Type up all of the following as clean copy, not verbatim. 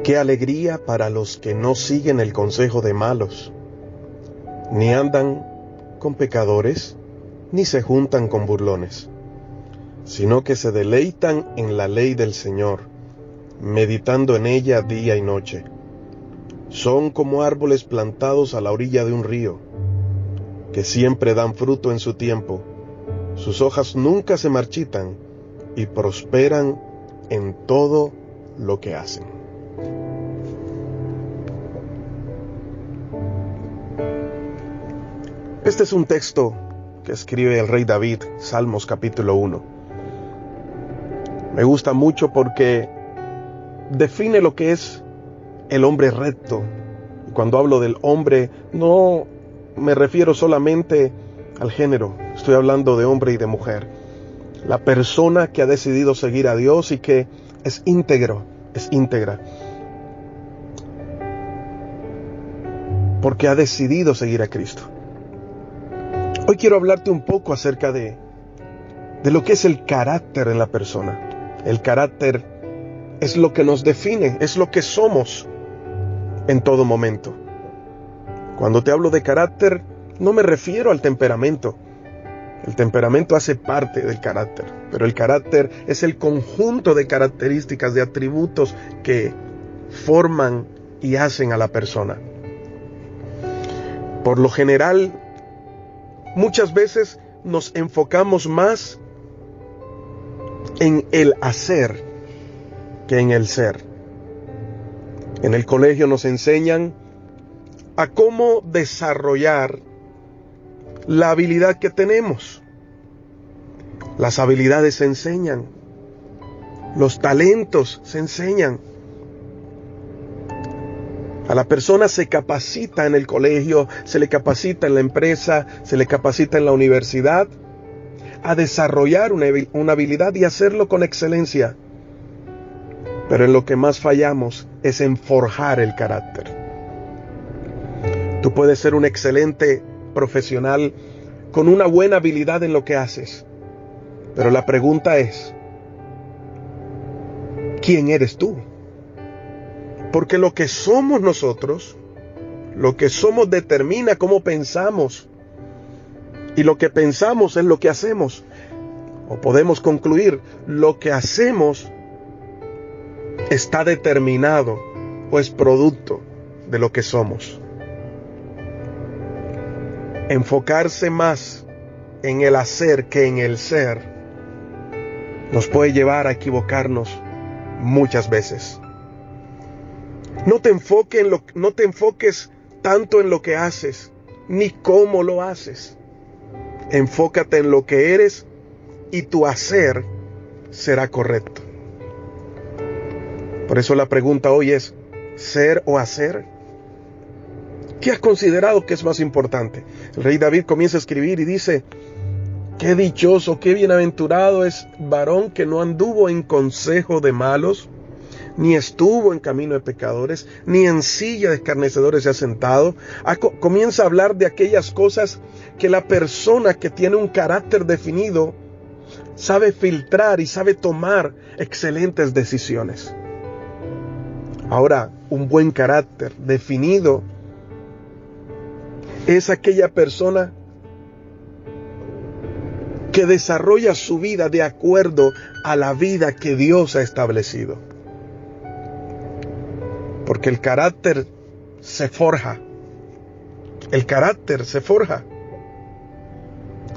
Qué alegría para los que no siguen el consejo de malos, ni andan con pecadores, ni se juntan con burlones, sino que se deleitan en la ley del Señor, meditando en ella día y noche. Son como árboles plantados a la orilla de un río, que siempre dan fruto en su tiempo. Sus hojas nunca se marchitan y prosperan en todo lo que hacen. Este es un texto que escribe el rey David, Salmos capítulo 1. Me gusta mucho porque define lo que es el hombre recto. Y cuando hablo del hombre, no me refiero solamente al género, estoy hablando de hombre y de mujer. La persona que ha decidido seguir a Dios y que es íntegro, es íntegra. Porque ha decidido seguir a Cristo. Hoy quiero hablarte un poco acerca de lo que es el carácter en la persona. El carácter es lo que nos define, es lo que somos en todo momento. Cuando te hablo de carácter, no me refiero al temperamento. El temperamento hace parte del carácter, pero el carácter es el conjunto de características, de atributos que forman y hacen a la persona. Por lo general, muchas veces nos enfocamos más en el hacer que en el ser. En el colegio nos enseñan a cómo desarrollar la habilidad que tenemos. Las habilidades se enseñan. Los talentos se enseñan. A la persona se capacita en el colegio, se le capacita en la empresa, se le capacita en la universidad a desarrollar una habilidad y hacerlo con excelencia. Pero en lo que más fallamos es en forjar el carácter. Tú puedes ser un excelente profesional con una buena habilidad en lo que haces. Pero la pregunta es, ¿quién eres tú? Porque lo que somos nosotros, lo que somos determina cómo pensamos. Y lo que pensamos es lo que hacemos. O podemos concluir, lo que hacemos está determinado o es producto de lo que somos. Enfocarse más en el hacer que en el ser nos puede llevar a equivocarnos muchas veces. No te enfoques tanto en lo que haces, ni cómo lo haces. Enfócate en lo que eres y tu hacer será correcto. Por eso la pregunta hoy es, ¿ser o hacer? ¿Qué has considerado que es más importante? El rey David comienza a escribir y dice, qué dichoso, qué bienaventurado es varón que no anduvo en consejo de malos, ni estuvo en camino de pecadores, ni en silla de escarnecedores se ha sentado. Comienza a hablar de aquellas cosas que la persona que tiene un carácter definido sabe filtrar y sabe tomar excelentes decisiones. Ahora, un buen carácter definido es aquella persona que desarrolla su vida de acuerdo a la vida que Dios ha establecido. Porque el carácter se forja. El carácter se forja.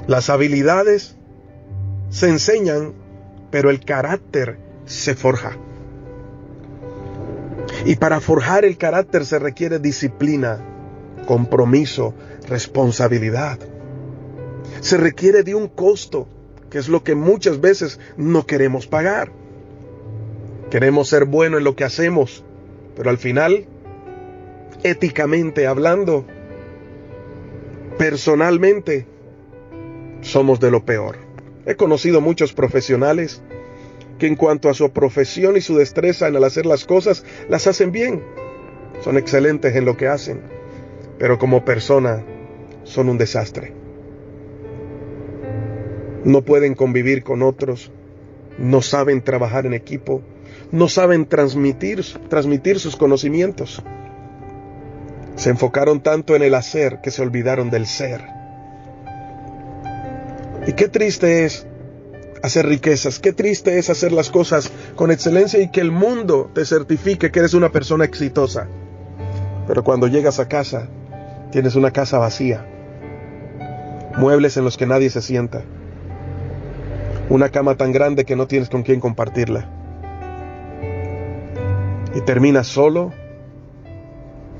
Las habilidades se enseñan, pero el carácter se forja. Y para forjar el carácter se requiere disciplina, compromiso, responsabilidad. Se requiere de un costo, que es lo que muchas veces no queremos pagar. Queremos ser buenos en lo que hacemos, pero al final, éticamente hablando, personalmente, somos de lo peor. He conocido muchos profesionales que en cuanto a su profesión y su destreza en el hacer las cosas, las hacen bien. Son excelentes en lo que hacen, pero como persona son un desastre. No pueden convivir con otros, no saben trabajar en equipo, no saben transmitir sus conocimientos. Se enfocaron tanto en el hacer que se olvidaron del ser. Y qué triste es hacer riquezas, qué triste es hacer las cosas con excelencia y que el mundo te certifique que eres una persona exitosa. Pero cuando llegas a casa, tienes una casa vacía, muebles en los que nadie se sienta, una cama tan grande que no tienes con quién compartirla. Y terminas solo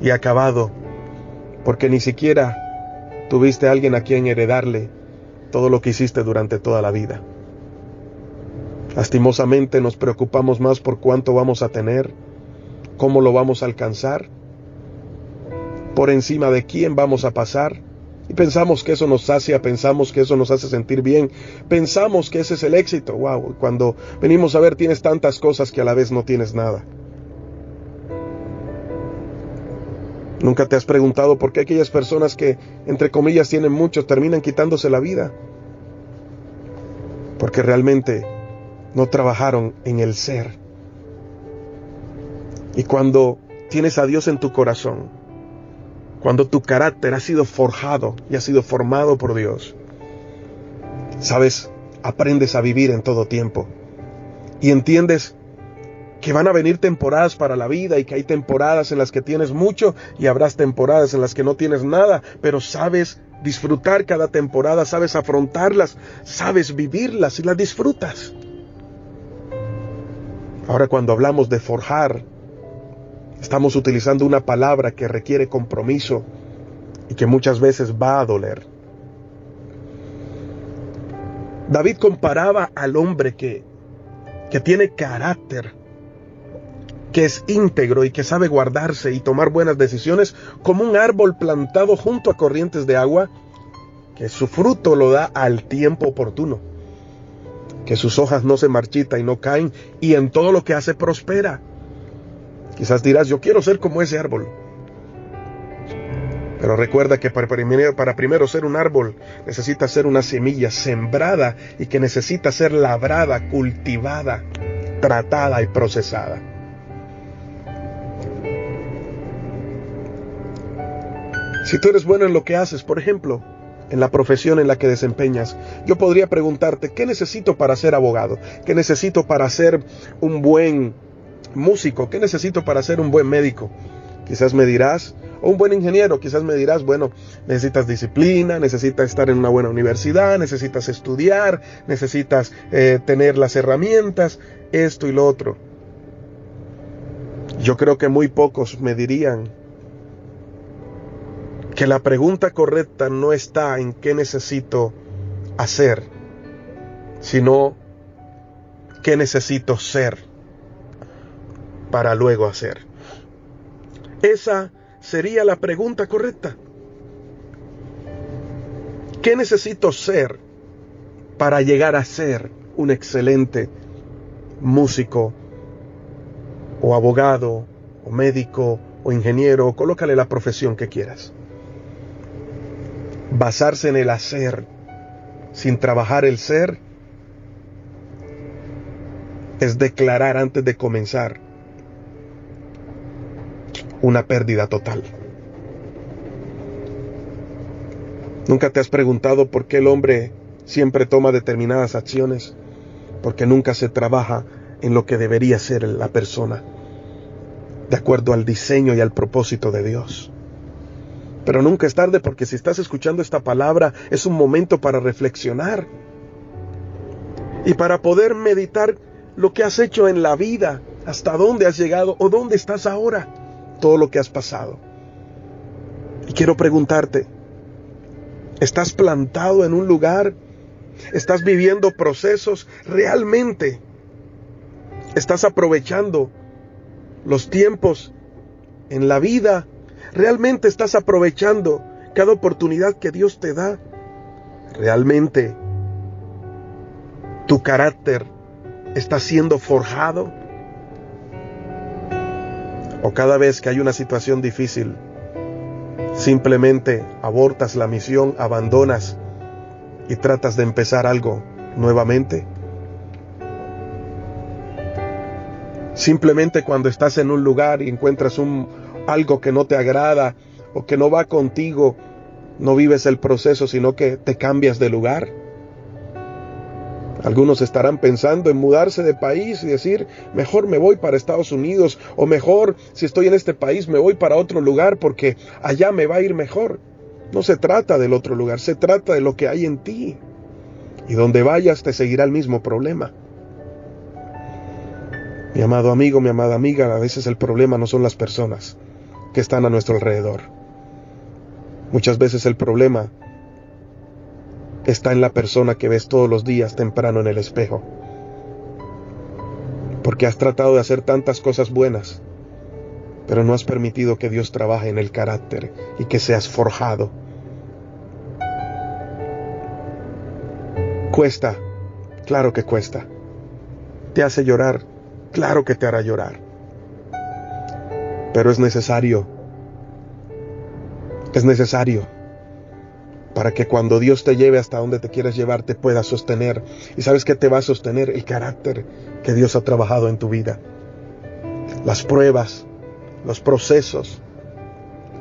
y acabado, porque ni siquiera tuviste a alguien a quien heredarle todo lo que hiciste durante toda la vida. Lastimosamente nos preocupamos más por cuánto vamos a tener, cómo lo vamos a alcanzar, por encima de quién vamos a pasar, y pensamos que eso nos sacia, pensamos que eso nos hace sentir bien, pensamos que ese es el éxito. Wow, cuando venimos a ver tienes tantas cosas que a la vez no tienes nada. ¿Nunca te has preguntado por qué aquellas personas que, entre comillas, tienen mucho, terminan quitándose la vida? Porque realmente no trabajaron en el ser. Y cuando tienes a Dios en tu corazón, cuando tu carácter ha sido forjado y ha sido formado por Dios, sabes, aprendes a vivir en todo tiempo. Y entiendes que van a venir temporadas para la vida y que hay temporadas en las que tienes mucho y habrás temporadas en las que no tienes nada, pero sabes disfrutar cada temporada, sabes afrontarlas, sabes vivirlas y las disfrutas. Ahora, cuando hablamos de forjar, estamos utilizando una palabra que requiere compromiso y que muchas veces va a doler. David comparaba al hombre que tiene carácter, que es íntegro y que sabe guardarse y tomar buenas decisiones, como un árbol plantado junto a corrientes de agua, que su fruto lo da al tiempo oportuno, que sus hojas no se marchitan y no caen, y en todo lo que hace prospera. Quizás dirás, yo quiero ser como ese árbol. Pero recuerda que para primero ser un árbol, necesita ser una semilla sembrada y que necesita ser labrada, cultivada, tratada y procesada. Si tú eres bueno en lo que haces, por ejemplo, en la profesión en la que desempeñas, yo podría preguntarte, ¿qué necesito para ser abogado? ¿Qué necesito para ser un buen músico? ¿Qué necesito para ser un buen médico? Quizás me dirás, o un buen ingeniero, quizás me dirás, bueno, necesitas disciplina, necesitas estar en una buena universidad, necesitas estudiar, necesitas tener las herramientas, esto y lo otro. Yo creo que muy pocos me dirían que la pregunta correcta no está en qué necesito hacer, sino qué necesito ser para luego hacer. Esa sería la pregunta correcta. ¿Qué necesito ser para llegar a ser un excelente músico, o abogado, o médico, o ingeniero? Colócale la profesión que quieras. Basarse en el hacer sin trabajar el ser es declarar antes de comenzar una pérdida total. ¿Nunca te has preguntado por qué el hombre siempre toma determinadas acciones? Porque nunca se trabaja en lo que debería ser la persona, de acuerdo al diseño y al propósito de Dios. Pero nunca es tarde, porque si estás escuchando esta palabra, es un momento para reflexionar y para poder meditar lo que has hecho en la vida, hasta dónde has llegado o dónde estás ahora, todo lo que has pasado. Y quiero preguntarte, ¿estás plantado en un lugar? ¿Estás viviendo procesos? ¿Realmente estás aprovechando los tiempos en la vida? ¿Realmente estás aprovechando cada oportunidad que Dios te da? ¿Realmente tu carácter está siendo forjado? ¿O cada vez que hay una situación difícil, simplemente abortas la misión, abandonas y tratas de empezar algo nuevamente? Simplemente cuando estás en un lugar y encuentras algo que no te agrada o que no va contigo, no vives el proceso, sino que te cambias de lugar. Algunos estarán pensando en mudarse de país y decir, mejor me voy para Estados Unidos, o mejor, si estoy en este país, me voy para otro lugar porque allá me va a ir mejor. No se trata del otro lugar, se trata de lo que hay en ti. Y donde vayas te seguirá el mismo problema. Mi amado amigo, mi amada amiga, a veces el problema no son las personas que están a nuestro alrededor. Muchas veces el problema está en la persona que ves todos los días temprano en el espejo. Porque has tratado de hacer tantas cosas buenas, pero no has permitido que Dios trabaje en el carácter y que seas forjado. Cuesta, claro que cuesta. Te hace llorar, claro que te hará llorar. Pero es necesario. Es necesario para que cuando Dios te lleve hasta donde te quieres llevar, te puedas sostener. ¿Y sabes qué te va a sostener? El carácter que Dios ha trabajado en tu vida. Las pruebas, los procesos,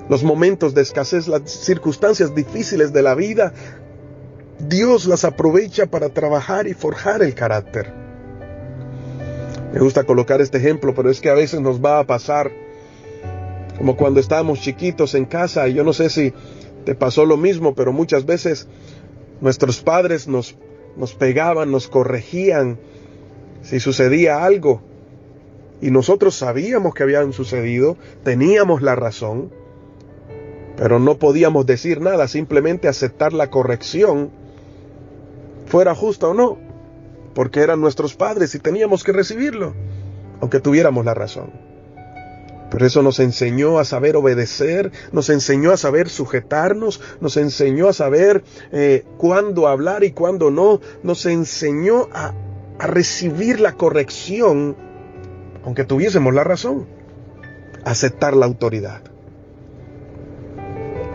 los momentos de escasez, las circunstancias difíciles de la vida, Dios las aprovecha para trabajar y forjar el carácter. Me gusta colocar este ejemplo, pero es que a veces nos va a pasar como cuando estábamos chiquitos en casa, y yo no sé si te pasó lo mismo, pero muchas veces nuestros padres nos pegaban, nos corregían si sucedía algo, y nosotros sabíamos que habían sucedido, teníamos la razón, pero no podíamos decir nada, simplemente aceptar la corrección, fuera justa o no, porque eran nuestros padres y teníamos que recibirlo, aunque tuviéramos la razón. Pero eso nos enseñó a saber obedecer, nos enseñó a saber sujetarnos, nos enseñó a saber cuándo hablar y cuándo no, nos enseñó a recibir la corrección, aunque tuviésemos la razón, a aceptar la autoridad.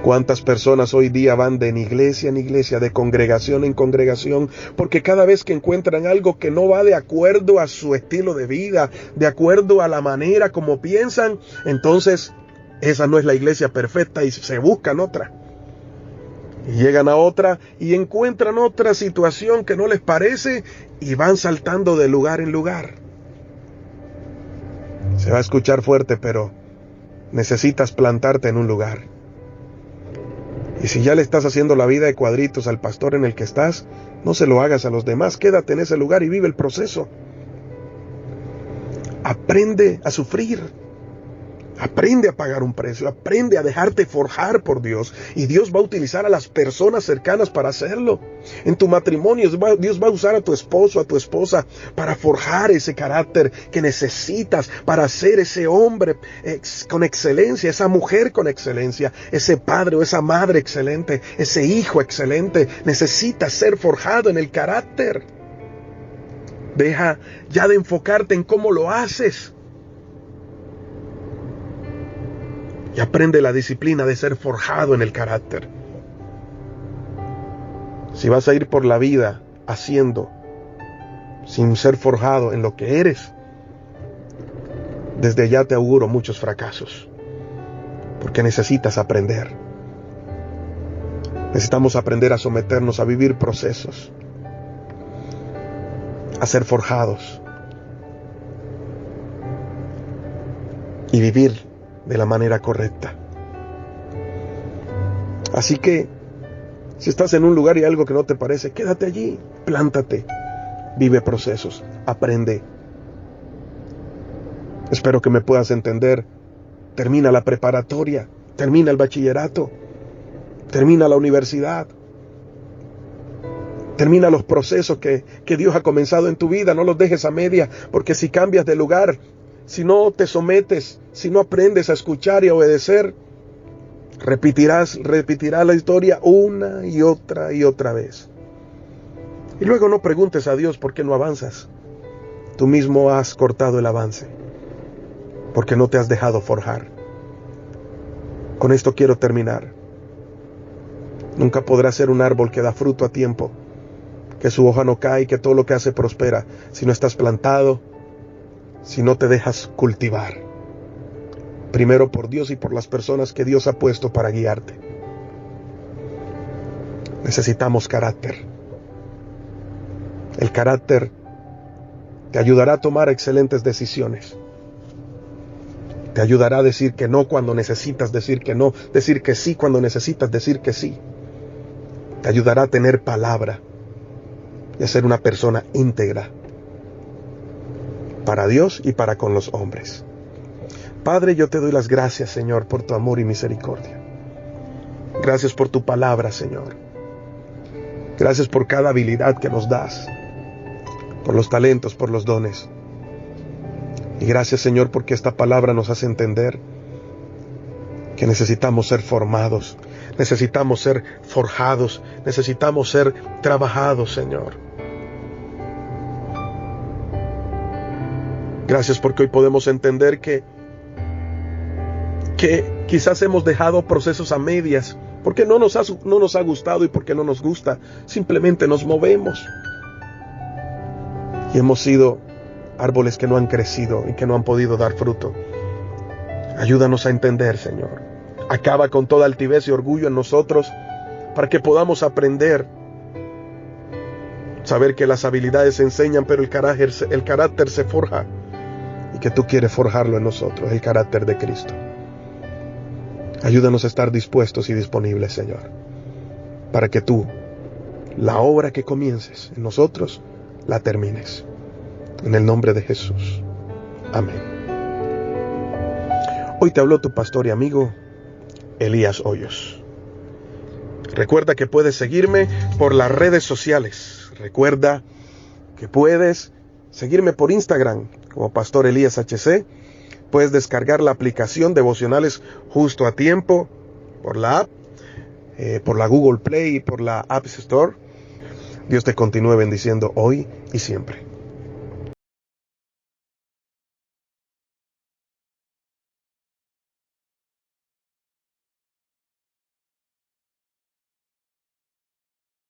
¿Cuántas personas hoy día van de iglesia en iglesia, de congregación en congregación, porque cada vez que encuentran algo que no va de acuerdo a su estilo de vida, de acuerdo a la manera como piensan, entonces esa no es la iglesia perfecta y se buscan otra? Y llegan a otra y encuentran otra situación que no les parece y van saltando de lugar en lugar. Se va a escuchar fuerte, pero necesitas plantarte en un lugar. Y si ya le estás haciendo la vida de cuadritos al pastor en el que estás, no se lo hagas a los demás, quédate en ese lugar y vive el proceso. Aprende a sufrir, aprende a pagar un precio, aprende a dejarte forjar por Dios, y Dios va a utilizar a las personas cercanas para hacerlo. En tu matrimonio, Dios va a usar a tu esposo, a tu esposa, para forjar ese carácter que necesitas para ser ese hombre con excelencia, esa mujer con excelencia, ese padre o esa madre excelente, ese hijo excelente. Necesitas ser forjado en el carácter. Deja ya de enfocarte en cómo lo haces y aprende la disciplina de ser forjado en el carácter. Si vas a ir por la vida haciendo sin ser forjado en lo que eres, desde ya te auguro muchos fracasos, porque necesitas aprender. Necesitamos aprender a someternos, a vivir procesos, a ser forjados y vivir de la manera correcta. Así que, si estás en un lugar y algo que no te parece, quédate allí, plántate, vive procesos, aprende. Espero que me puedas entender. Termina la preparatoria, termina el bachillerato, termina la universidad, termina los procesos que Dios ha comenzado en tu vida. No los dejes a media, porque si cambias de lugar, si no te sometes, si no aprendes a escuchar y a obedecer, repetirás la historia una y otra vez. Y luego no preguntes a Dios por qué no avanzas. Tú mismo has cortado el avance, porque no te has dejado forjar. Con esto quiero terminar. Nunca podrás ser un árbol que da fruto a tiempo, que su hoja no cae y que todo lo que hace prospera, si no estás plantado, si no te dejas cultivar, primero por Dios y por las personas que Dios ha puesto para guiarte. Necesitamos carácter. El carácter te ayudará a tomar excelentes decisiones. Te ayudará a decir que no cuando necesitas decir que no, decir que sí cuando necesitas decir que sí. Te ayudará a tener palabra y a ser una persona íntegra para Dios y para con los hombres. Padre, yo te doy las gracias, Señor, por tu amor y misericordia. Gracias por tu palabra, Señor. Gracias por cada habilidad que nos das, por los talentos, por los dones. Y gracias, Señor, porque esta palabra nos hace entender que necesitamos ser formados, necesitamos ser forjados, necesitamos ser trabajados, Señor. Gracias porque hoy podemos entender que quizás hemos dejado procesos a medias, porque no nos ha gustado y porque no nos gusta, simplemente nos movemos. Y hemos sido árboles que no han crecido y que no han podido dar fruto. Ayúdanos a entender, Señor. Acaba con toda altivez y orgullo en nosotros para que podamos aprender. Saber que las habilidades se enseñan, pero el carácter se forja. Y que tú quieres forjarlo en nosotros, el carácter de Cristo. Ayúdanos a estar dispuestos y disponibles, Señor, para que tú, la obra que comiences en nosotros, la termines. En el nombre de Jesús. Amén. Hoy te habló tu pastor y amigo, Elías Hoyos. Recuerda que puedes seguirme por las redes sociales. Recuerda que puedes seguirme por Instagram como Pastor Elías HC. Puedes descargar la aplicación Devocionales Justo a Tiempo por la app, por la Google Play y por la App Store. Dios te continúe bendiciendo hoy y siempre.